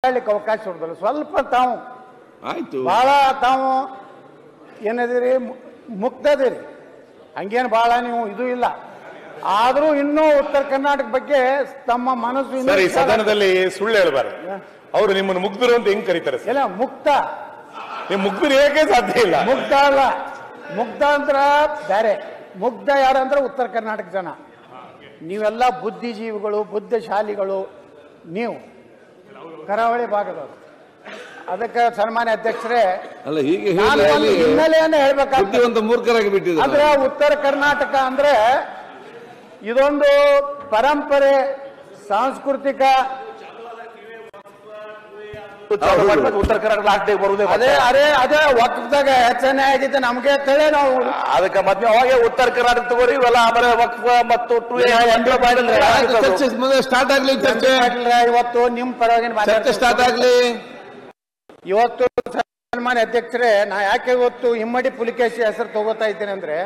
ಹೇಳಲಿಕ್ಕೆ ಅವಕಾಶ ಕೊಡೋದಿಲ್ಲ. ಸ್ವಲ್ಪ ತಾವು ಆಯ್ತು, ಬಹಳ ತಾವು ಏನದಿರಿ, ಮುಕ್ತದಿರಿ, ಹಂಗೇನು ಬಹಳ ನೀವು ಇದು ಇಲ್ಲ. ಆದ್ರೂ ಇನ್ನೂ ಉತ್ತರ ಕರ್ನಾಟಕ ಬಗ್ಗೆ ತಮ್ಮ ಮನಸ್ಸು ಸರಿ, ಸದನದಲ್ಲಿ ಸುಳ್ಳು ಹೇಳಬಾರ್ದು. ಅವರು ನಿಮ್ಮನ್ನು ಮುಗ್ಧರು ಅಂತ ಹೆಂಗ್ ಕರೀತಾರೆ? ಇಲ್ಲ, ಮುಕ್ತ. ನೀವು ಮುಗ್ಧರು ಹೇಗೆ ಸಾಧ್ಯ ಇಲ್ಲ. ಮುಗ್ಧ ಅಲ್ಲ, ಮುಗ್ಧ ಅಂದ್ರ ಬೇರೆ. ಮುಗ್ಧ ಯಾರಂದ್ರೆ ಉತ್ತರ ಕರ್ನಾಟಕ ಜನ. ನೀವೆಲ್ಲ ಬುದ್ಧಿಜೀವಿಗಳು, ಬುದ್ಧಿಶಾಲಿಗಳು, ನೀವು ಕರಾವಳಿ ಭಾಗದವರು. ಅದಕ್ಕೆ ಸನ್ಮಾನ್ಯ ಅಧ್ಯಕ್ಷರೇ, ಅಲ್ಲ ಹೀಗೆ ಹಿನ್ನೆಲೆಯನ್ನ ಹೇಳ್ಬೇಕಾಗ್ತದೆ. ಮೂರ್ಖರಾಗಿ ಬಿಟ್ಟಿದೆ. ಅಂದ್ರೆ ಉತ್ತರ ಕರ್ನಾಟಕ ಅಂದ್ರೆ ಇದೊಂದು ಪರಂಪರೆ, ಸಾಂಸ್ಕೃತಿಕ. ಉತ್ತರ ಕರ್ನಾಟಕ ಲಾಸ್ಟ್ ಡೇ ಬರುವುದೇ ಅದೇ ವಕ್ಫ್ದಾಗ ಹೆಚ್ಚನೆ ಆಗಿತ್ತು ನಮ್ಗೆ ತಳೆ. ನಾವು ಅದಕ್ಕೆ ಮದ್ವೆ ಅವಾಗೆ ಉತ್ತರ ಕರ್ನಾಟಕ ತಗೋರಿ ಇವೆಲ್ಲ. ಆಮೇಲೆ ವಕ್ಫ್ ಮತ್ತು ಸ್ಟಾರ್ಟ್ ಆಗ್ಲಿ ಚರ್ಚೆ. ಇವತ್ತು ನಿಮ್ ಪರವಾಗಿ ಸ್ಟಾರ್ಟ್ ಆಗ್ಲಿ. ಇವತ್ತು ಸನ್ಮಾನ್ಯ ಅಧ್ಯಕ್ಷರೇ, ನಾ ಯಾಕೆ ಇವತ್ತು ಇಮ್ಮಡಿ ಪುಲಿಕೇಶಿ ಹೆಸರು ತಗೋತಾ ಇದ್ದೇನೆ ಅಂದ್ರೆ,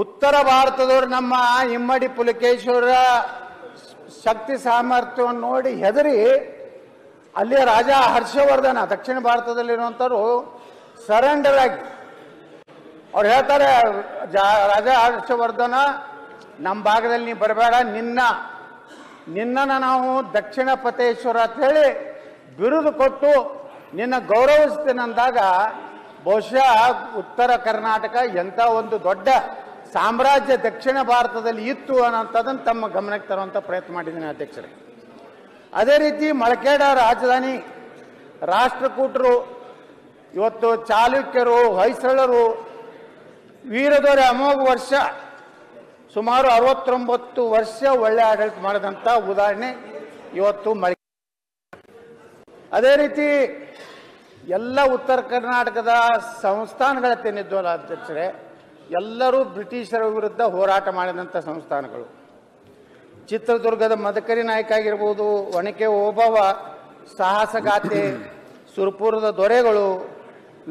ಉತ್ತರ ಭಾರತದವರು ನಮ್ಮ ಇಮ್ಮಡಿ ಪುಲಿಕೇಶ್ವರ ಶಕ್ತಿ ಸಾಮರ್ಥ್ಯವನ್ನು ನೋಡಿ ಹೆದರಿ ಅಲ್ಲಿ ರಾಜ ಹರ್ಷವರ್ಧನ, ದಕ್ಷಿಣ ಭಾರತದಲ್ಲಿರುವಂಥವ್ರು ಸರೆಂಡರ್ ಆಗಿ ಅವ್ರು ಹೇಳ್ತಾರೆ, ರಾಜ ಹರ್ಷವರ್ಧನ ನಮ್ಮ ಭಾಗದಲ್ಲಿ ನೀ ಬರಬೇಡ, ನಿನ್ನನ್ನು ನಾವು ದಕ್ಷಿಣ ಪತೇಶ್ವರ ಅಂತ ಹೇಳಿ ಬಿರುದು ಕೊಟ್ಟು ನಿನ್ನ ಗೌರವಿಸ್ತೇನೆಂದಾಗ ಬಹುಶಃ ಉತ್ತರ ಕರ್ನಾಟಕ ಎಂಥ ಒಂದು ದೊಡ್ಡ ಸಾಮ್ರಾಜ್ಯ ದಕ್ಷಿಣ ಭಾರತದಲ್ಲಿ ಇತ್ತು ಅನ್ನೋಂಥದ್ದನ್ನು ತಮ್ಮ ಗಮನಕ್ಕೆ ತರುವಂಥ ಪ್ರಯತ್ನ ಮಾಡಿದ್ದೀನಿ ಅಧ್ಯಕ್ಷರೇ. ಅದೇ ರೀತಿ ಮಳಕೇಡ ರಾಜಧಾನಿ, ರಾಷ್ಟ್ರಕೂಟರು, ಇವತ್ತು ಚಾಲುಕ್ಯರು, ಹೊಯ್ಸಳರು, ವೀರದೊರೆ ಅಮೋಘ ವರ್ಷ, ಸುಮಾರು 69 ವರ್ಷ ಒಳ್ಳೆ ಆಡಳಿತ ಮಾಡಿದಂಥ ಉದಾಹರಣೆ ಇವತ್ತು ಅದೇ ರೀತಿ ಎಲ್ಲ ಉತ್ತರ ಕರ್ನಾಟಕದ ಸಂಸ್ಥಾನಗಳತ್ತೇನಿದ್ವಲ್ಲ ಅಧ್ಯಕ್ಷರೇ, ಎಲ್ಲರೂ ಬ್ರಿಟಿಷರ ವಿರುದ್ಧ ಹೋರಾಟ ಮಾಡಿದಂಥ ಸಂಸ್ಥಾನಗಳು. ಚಿತ್ರದುರ್ಗದ ಮದಕರಿ ನಾಯಕ ಆಗಿರ್ಬೋದು, ಒಣಕೆ ಓಬವ್ವ, ಸಾಹಸಗಾಥೆ, ಸುರಪುರದ ದೊರೆಗಳು,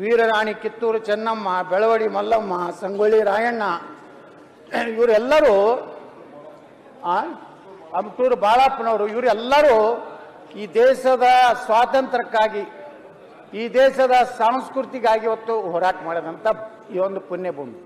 ವೀರರಾಣಿ ಕಿತ್ತೂರು ಚೆನ್ನಮ್ಮ, ಬೆಳವಡಿ ಮಲ್ಲಮ್ಮ, ಸಂಗೊಳ್ಳಿ ರಾಯಣ್ಣ, ಇವರೆಲ್ಲರೂ, ಅಮಟೂರು ಬಾಳಪ್ಪನವರು, ಇವರೆಲ್ಲರೂ ಈ ದೇಶದ ಸ್ವಾತಂತ್ರ್ಯಕ್ಕಾಗಿ, ಈ ದೇಶದ ಸಂಸ್ಕೃತಿಗಾಗಿ ಇವತ್ತು ಹೋರಾಟ ಮಾಡಿದಂಥ ಈ ಒಂದು ಪುಣ್ಯಭೂಮಿ.